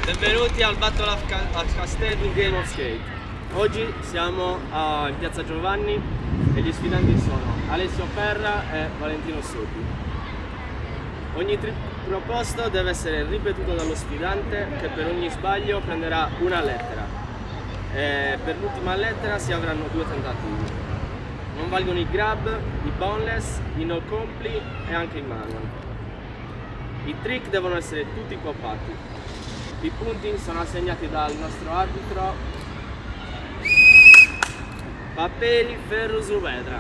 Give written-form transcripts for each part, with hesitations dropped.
Benvenuti al Battle of Castello Game of Skate. Oggi siamo in Piazza Giovanni e gli sfidanti sono Alessio Perra e Valentino Sotti. Ogni trip proposto deve essere ripetuto dallo sfidante, che per ogni sbaglio prenderà una lettera. E per l'ultima lettera si avranno 2 tentativi. Non valgono i grab, i boneless, i no compli e anche i manual. I trick devono essere tutti poppati. I punti sono assegnati dal nostro arbitro Papeli Ferro su Vedra.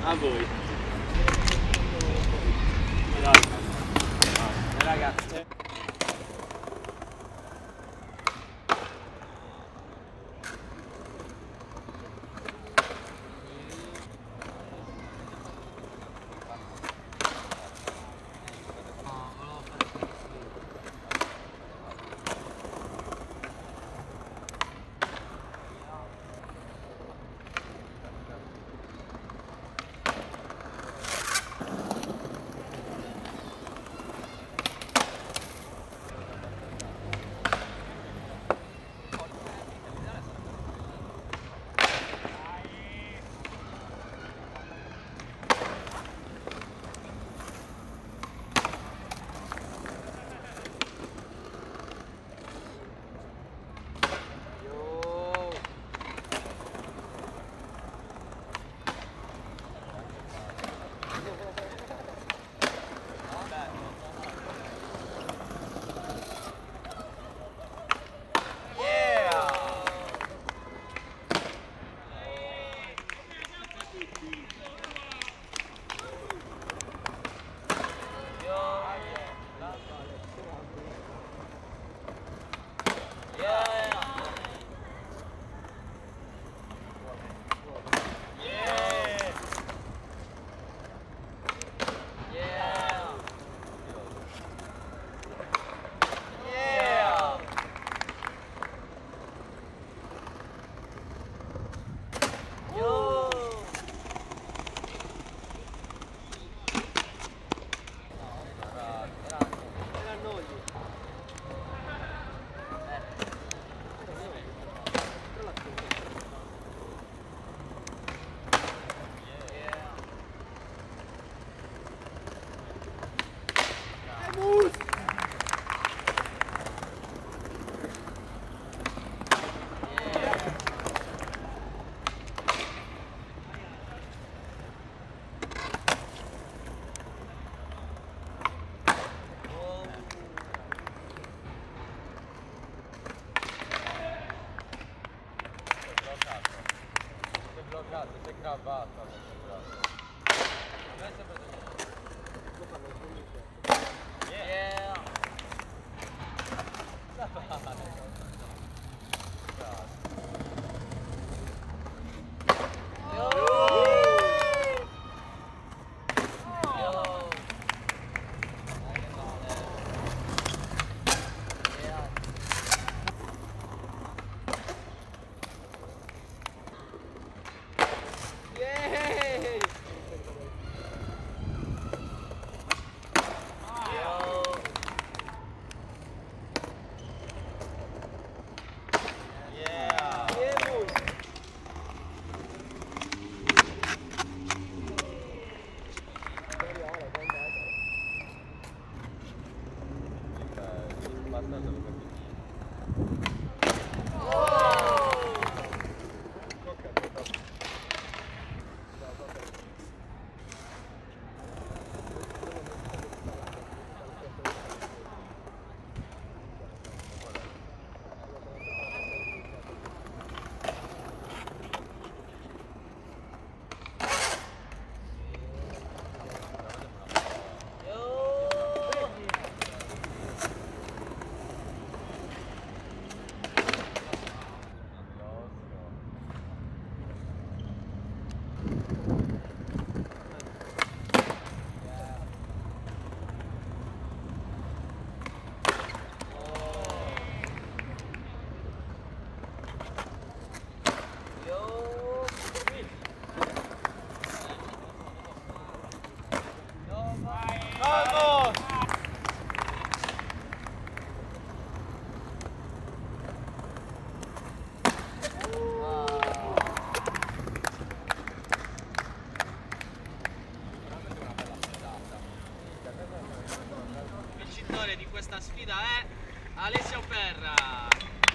A voi. Ragazzi. Sei cravata. Yeah. questa sfida è Alessia Operra.